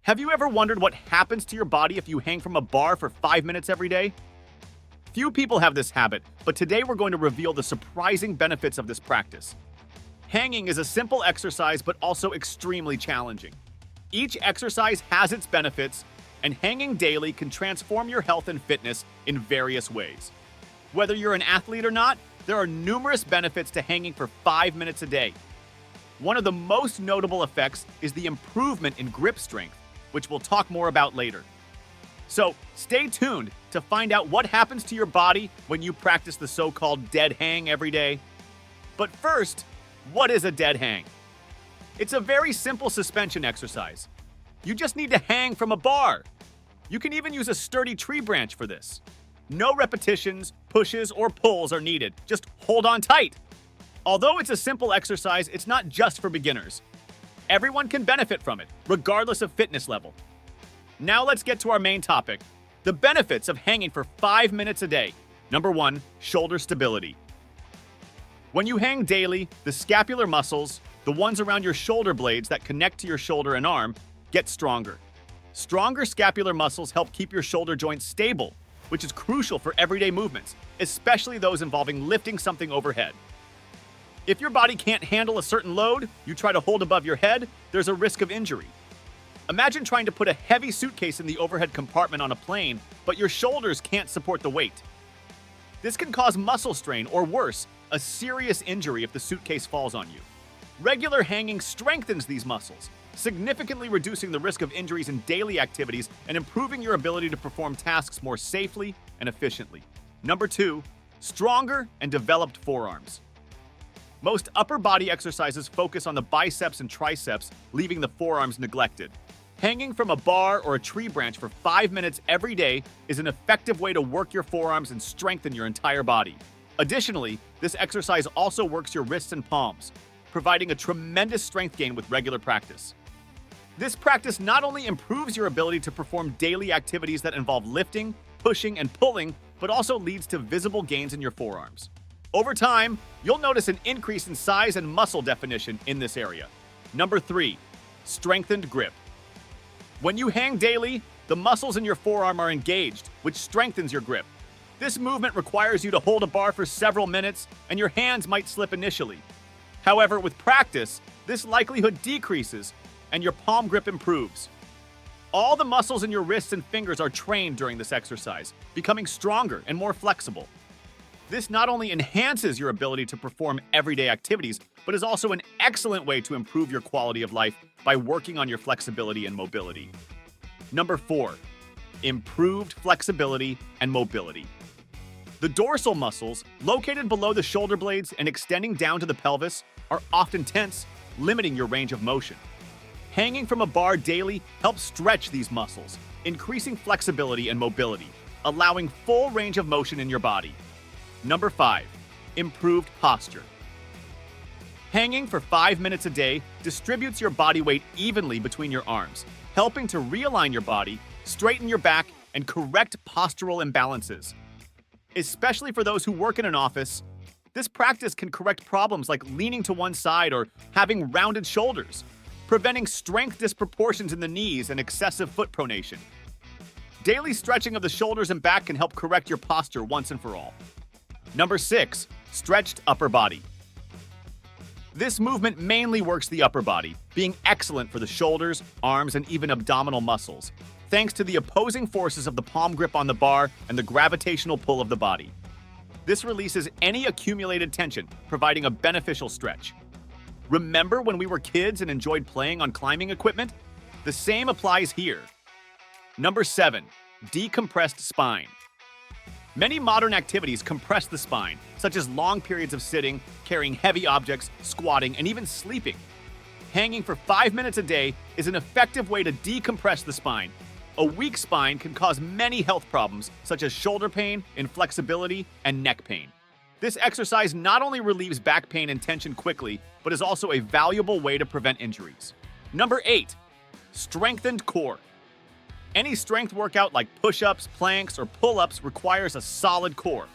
Have you ever wondered what happens to your body if you hang from a bar for 5 minutes every day? Few people have this habit, but today we're going to reveal the surprising benefits of this practice. Hanging is a simple exercise but also extremely challenging. Each exercise has its benefits, and hanging daily can transform your health and fitness in various ways. Whether you're an athlete or not, there are numerous benefits to hanging for 5 minutes a day. One of the most notable effects is the improvement in grip strength, which we'll talk more about later. So stay tuned to find out what happens to your body when you practice the so-called dead hang every day. But first, what is a dead hang? It's a very simple suspension exercise. You just need to hang from a bar. You can even use a sturdy tree branch for this. No repetitions, pushes, or pulls are needed. Just hold on tight. Although it's a simple exercise, it's not just for beginners. Everyone can benefit from it, regardless of fitness level. Now let's get to our main topic, the benefits of hanging for 5 minutes a day. Number 1, shoulder stability. When you hang daily, the scapular muscles, the ones around your shoulder blades that connect to your shoulder and arm, get stronger. Stronger scapular muscles help keep your shoulder joints stable, which is crucial for everyday movements, especially those involving lifting something overhead. If your body can't handle a certain load, you try to hold above your head, there's a risk of injury. Imagine trying to put a heavy suitcase in the overhead compartment on a plane, but your shoulders can't support the weight. This can cause muscle strain or worse, a serious injury if the suitcase falls on you. Regular hanging strengthens these muscles, significantly reducing the risk of injuries in daily activities and improving your ability to perform tasks more safely and efficiently. Number 2, stronger and developed forearms. Most upper body exercises focus on the biceps and triceps, leaving the forearms neglected. Hanging from a bar or a tree branch for 5 minutes every day is an effective way to work your forearms and strengthen your entire body. Additionally, this exercise also works your wrists and palms, providing a tremendous strength gain with regular practice. This practice not only improves your ability to perform daily activities that involve lifting, pushing, and pulling, but also leads to visible gains in your forearms. Over time, you'll notice an increase in size and muscle definition in this area. Number 3, strengthened grip. When you hang daily, the muscles in your forearm are engaged, which strengthens your grip. This movement requires you to hold a bar for several minutes, and your hands might slip initially. However, with practice, this likelihood decreases, and your palm grip improves. All the muscles in your wrists and fingers are trained during this exercise, becoming stronger and more flexible. This not only enhances your ability to perform everyday activities, but is also an excellent way to improve your quality of life by working on your flexibility and mobility. Number 4, improved flexibility and mobility. The dorsal muscles, located below the shoulder blades and extending down to the pelvis, are often tense, limiting your range of motion. Hanging from a bar daily helps stretch these muscles, increasing flexibility and mobility, allowing full range of motion in your body. Number 5, improved posture. Hanging for 5 minutes a day distributes your body weight evenly between your arms, helping to realign your body, straighten your back, and correct postural imbalances. Especially for those who work in an office, this practice can correct problems like leaning to one side or having rounded shoulders, preventing strength disproportions in the knees and excessive foot pronation. Daily stretching of the shoulders and back can help correct your posture once and for all. Number 6, stretched upper body. This movement mainly works the upper body, being excellent for the shoulders, arms, and even abdominal muscles, thanks to the opposing forces of the palm grip on the bar and the gravitational pull of the body. This releases any accumulated tension, providing a beneficial stretch. Remember when we were kids and enjoyed playing on climbing equipment? The same applies here. Number 7, decompressed spine. Many modern activities compress the spine, such as long periods of sitting, carrying heavy objects, squatting, and even sleeping. Hanging for 5 minutes a day is an effective way to decompress the spine. A weak spine can cause many health problems, such as shoulder pain, inflexibility, and neck pain. This exercise not only relieves back pain and tension quickly, but is also a valuable way to prevent injuries. Number 8, strengthened core. Any strength workout like push-ups, planks, or pull-ups requires a solid core.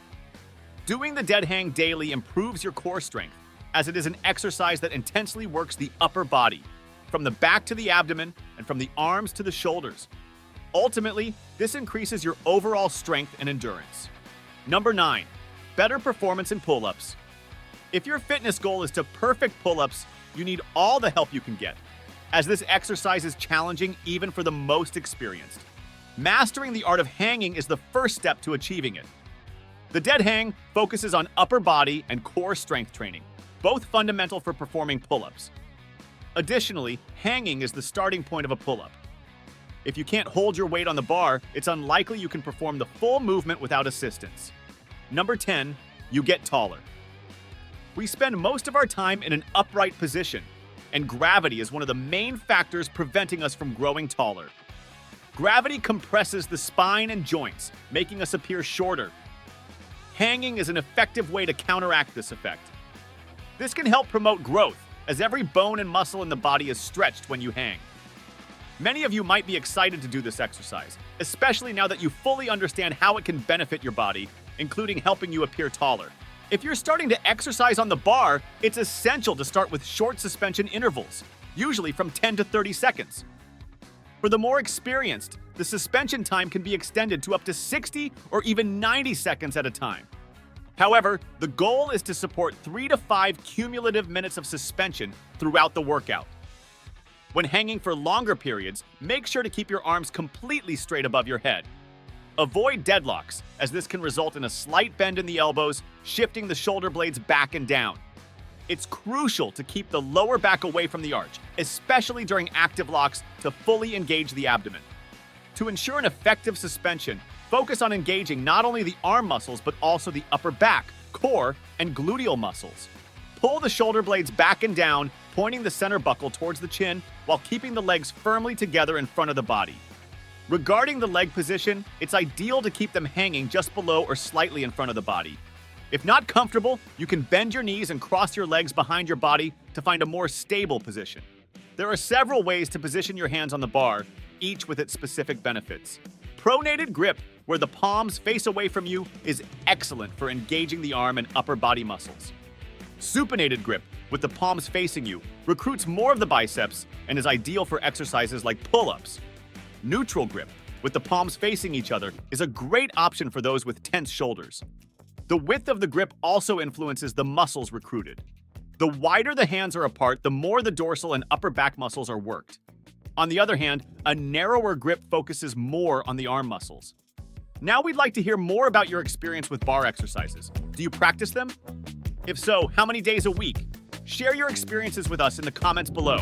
Doing the dead hang daily improves your core strength, as it is an exercise that intensely works the upper body. from the back to the abdomen, and from the arms to the shoulders. Ultimately, this increases your overall strength and endurance. Number 9. Better performance in pull-ups. If your fitness goal is to perfect pull-ups, you need all the help you can get, as this exercise is challenging even for the most experienced. Mastering the art of hanging is the first step to achieving it. The dead hang focuses on upper body and core strength training, both fundamental for performing pull-ups. Additionally, hanging is the starting point of a pull-up. If you can't hold your weight on the bar, it's unlikely you can perform the full movement without assistance. Number 10, you get taller. We spend most of our time in an upright position, and gravity is one of the main factors preventing us from growing taller. Gravity compresses the spine and joints, making us appear shorter. Hanging is an effective way to counteract this effect. This can help promote growth, as every bone and muscle in the body is stretched when you hang. Many of you might be excited to do this exercise, especially now that you fully understand how it can benefit your body, including helping you appear taller. If you're starting to exercise on the bar, it's essential to start with short suspension intervals, usually from 10 to 30 seconds. For the more experienced, the suspension time can be extended to up to 60 or even 90 seconds at a time. However, the goal is to support 3 to 5 cumulative minutes of suspension throughout the workout. When hanging for longer periods, make sure to keep your arms completely straight above your head. Avoid deadlocks, as this can result in a slight bend in the elbows, shifting the shoulder blades back and down. It's crucial to keep the lower back away from the arch, especially during active locks, to fully engage the abdomen. To ensure an effective suspension, focus on engaging not only the arm muscles but also the upper back, core, and gluteal muscles. Pull the shoulder blades back and down, pointing the center buckle towards the chin while keeping the legs firmly together in front of the body. Regarding the leg position, it's ideal to keep them hanging just below or slightly in front of the body. If not comfortable, you can bend your knees and cross your legs behind your body to find a more stable position. There are several ways to position your hands on the bar, each with its specific benefits. Pronated grip, where the palms face away from you, is excellent for engaging the arm and upper body muscles. Supinated grip, with the palms facing you, recruits more of the biceps and is ideal for exercises like pull-ups. Neutral grip, with the palms facing each other, is a great option for those with tense shoulders. The width of the grip also influences the muscles recruited. The wider the hands are apart, the more the dorsal and upper back muscles are worked. On the other hand, a narrower grip focuses more on the arm muscles. Now we'd like to hear more about your experience with bar exercises. Do you practice them? If so, how many days a week? Share your experiences with us in the comments below.